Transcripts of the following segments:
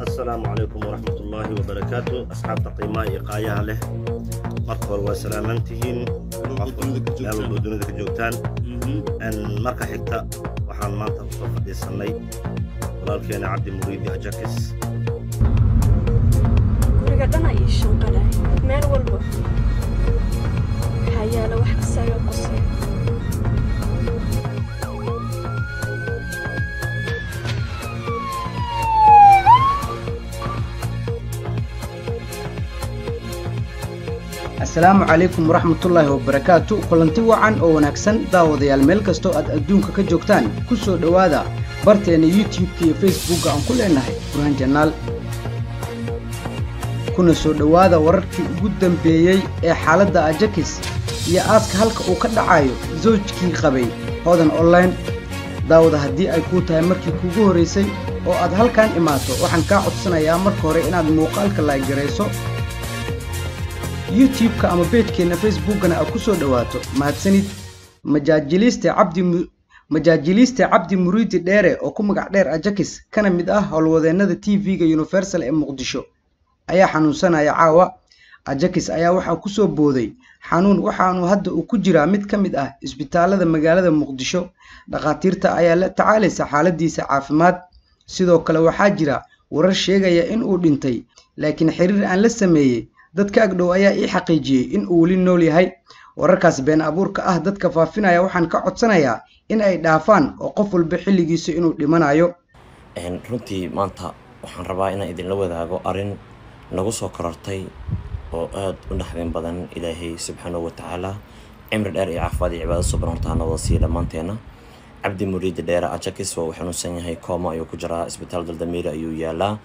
السلام عليكم ورحمة الله وبركاته. أصحاب تقييمها إيقايا له مركور وسلامنتهن مال بدون ذلك جوتان أن مركا حتى وحان ما تصف دي سني ولكن أنا عبد مريد أجاكس ورقدنا إيشان قلاي مال والبو حيا لو واحد سايق قصير السلام عليكم ورحمة الله وبركاته. كلنتي وعن أو نكسن داوديال ميل كستو أدونك كجوكتان كسو دوادا برتين يوتيوب كي فيسبوك عن كل إنهاي برهان جنال كنا سو دوادا ورركي قدام بيي حالة أجاكس يا آسك هالك أو كدعايو زوج كي خبي هذا أونلاين داودا هدي أي كوتا مركي كوجو ريسي أو أد هالكان إماتو وحن كاعد سنة يا مركوري إن هذا موقعك لايك جريسو يوتيوب كأما بيتكينا فيسبوكنا أكسو دواتو مهدسنيد مجاجليست عبد مريد ديري أو كومك دير أجاكس كان مداه هالوذينا دا تي فيغا يونيفرسال ام مقدشو أيا حنوسانا يا عاوا أجاكس أيا وحا كسو بوذي حانون وحانو هدو وكجرا مد كمداه اسبتالة دا مقالة دا مقدشو دقاتيرتا أيا لا تعالي سحالة دي سعافمات سيدو كلا وحاجرا ورشيغا يا إن أودينتي لكن حرير أن لسميه dadka agdhow ayaa ii xaqiijiyay in uu wali nool yahay wararkaas been abuurka ah dadka faafinaya waxaan ka codsanayaa in ay dhaafaan oo qof walba xilligiisa inuu dhimanayo runtii maanta waxaan rabaa inaan idin la wadaago arin nagu soo korortay oo aad u naxdin badan Ilaahay subhanahu wa ta'ala cimri dheer iyo caafimaad iyo cibaado suban hortaana wada sii dhamaanteena Abdi Murid Dheere Ajakis waa xanuunsan yahay kooma ayuu ku jiraa isbitaal Daldamiir ayuu yaalaa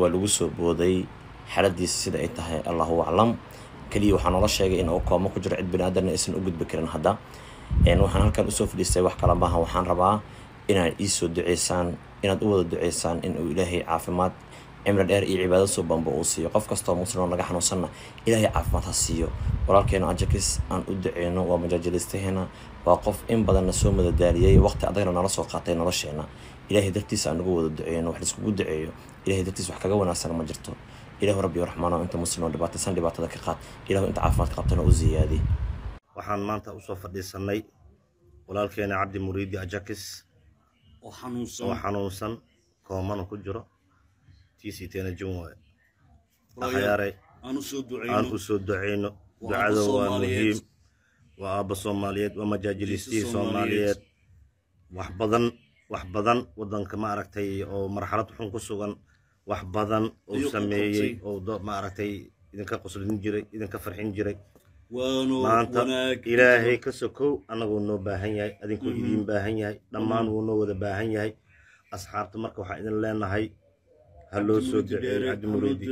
waa lagu soo booday حالدي سيدا أي تهي الله أعلم كلي وحنا الله شيء إنه كوما كجر عد بنادرنا إسن أوجد بكرن هذا إنه وحنا كان أسوف لسه وح كلامها وحنا ربع إن يسوع دعيسان إن أول دعيسان إنه إلهي عافمات عمر الأر عبادة صوبان بوصي وقف كستو مصرنا نجح نوصلنا إلهي عافمات هالسيو ولكن أجاكس أن أدعينه ومجاجلسته هنا وقف إن بدنا نسوم الدارية وقت أضينا نرسو قاتين رشينا إلهي دكتيس أن نقول دعينه وحدث قود دعيه إلهي دكتيس وحكا جونا سنة مجرته إله ربي ورحمانه أنت مسلم ودبعت سن دبعت ذاك قات إله أنت عافمات قبتنا وزيادة وحان ما أنت أصوف دي سني ولكن عبد مريد أجاكس وحنوسن كومان وكجرا تيسي تينا جموع أخياري أنو سود دعينو دعاء مهم وأب الصوماليات ومجاجلستي صوماليات وحبضن ودن كما أركتي أو مرحلة حنكو سوغن وحبضن وسميي أو ما أركتي إذا كقصدين جري إذا كفرحين جري ما أنت إلهي كسكو أنا قلنا باهنيا أدين كل يدين باهنيا لما نقولنا وذا باهنيا أصحاب تمرك وحيد لنا هاي هلو سود عبد مريدي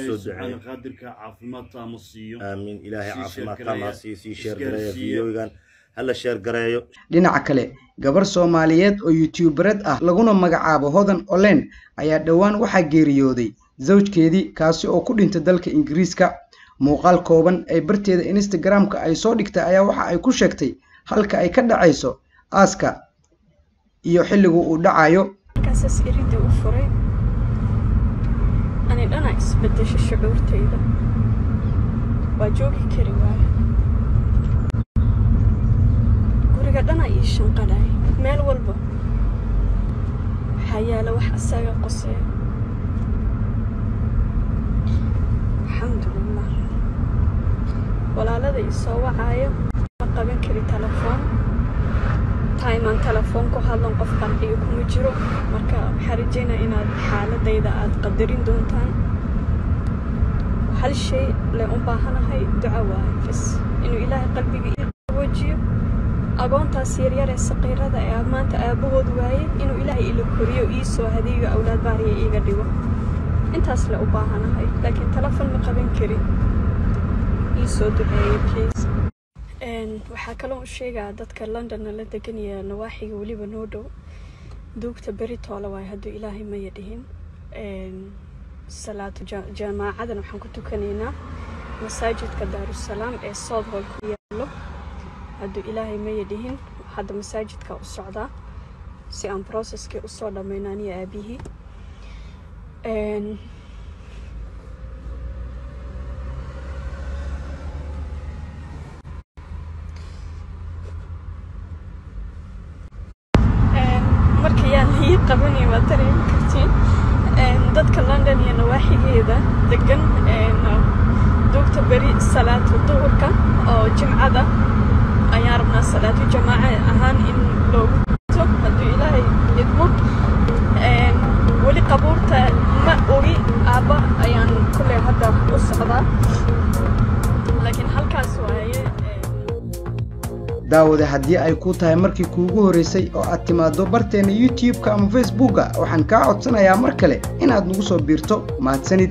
سود قادر كعافمات تامسيو آمين إلهي عافمات تامسي شير قرايا فيديوغان هلا شير قرايا dhinaca kale gabar Soomaaliyeed oo YouTubered ah laguna magacaabo Hodan Olen ayaa dhawaan waxa geeriyooday zawjkeedii kaasi oo ku dhintay dalka Ingiriiska muuqaal kooban ay barteeda Instagram-ka ay soo dhigtay ayaa waxa ay ku sheegtay halka ay ka dhacayso aaska iyo xilligu uu dhacayo kaasas iridii u furay ani dhana isbedesho shucuurtayda waa joogi kari waay gurigadana iishan qalaay meel walba waxaa yaala wax asaga qosay alxamdulillah walaalada isoo wacaayo ma qaban kari telefoon taimaan telefoon ku hadlan qof qanciyo kuma jiro marka waxaa rajeynaa inaad xaaladayda aad qadarin doontaan hal shay le u baahanahay duca waaye bas inuu ilaahay qalbiga ii wajiyo agoontaas yaryar ee saqiirada ee maanta aabahood waaye inuu ilaahay ila koriyo ii soo hadiyo awlaad baariya iiga dhigo intaas le u baahanahay laakiin telefoon ma qaban karin ii soo duceeyo please waxaa kaloo u sheegaa dadka London la degan yahay nawaaxiga waliba noo dhow duugta beritoole waay hadduu ilaahay ma yadhihin salaatu jaamacadan waxaan ku tukanaynaa masaajidka Daarusalaam ee South Hall ku yaalo hadduu ilaahay ma yadhihin hadda masaajidka u socdaa si aan processkii u soo dhammaynaan iyo aabihii markayaan hii qabanay waa dareemi kartiin dadka London iyo nawaaxigeeda degan doogta beri salaatu duhurka oo jimcada ayaan rabnaa salaatu jamaaca ahaan in loogu tuso hadduu ilaahay idmo weli qabuurta ma ogi aabba ayaan kulley hadda u socdaa laakiin halkaas waaye daawada haddii ay ku tahay markii kuugu horeysay oo aad timaado barteena YouTube-ka ama Facebook-ga waxaan kaa codsanayaa mar kale inaad nagu soo biirto mahadsanid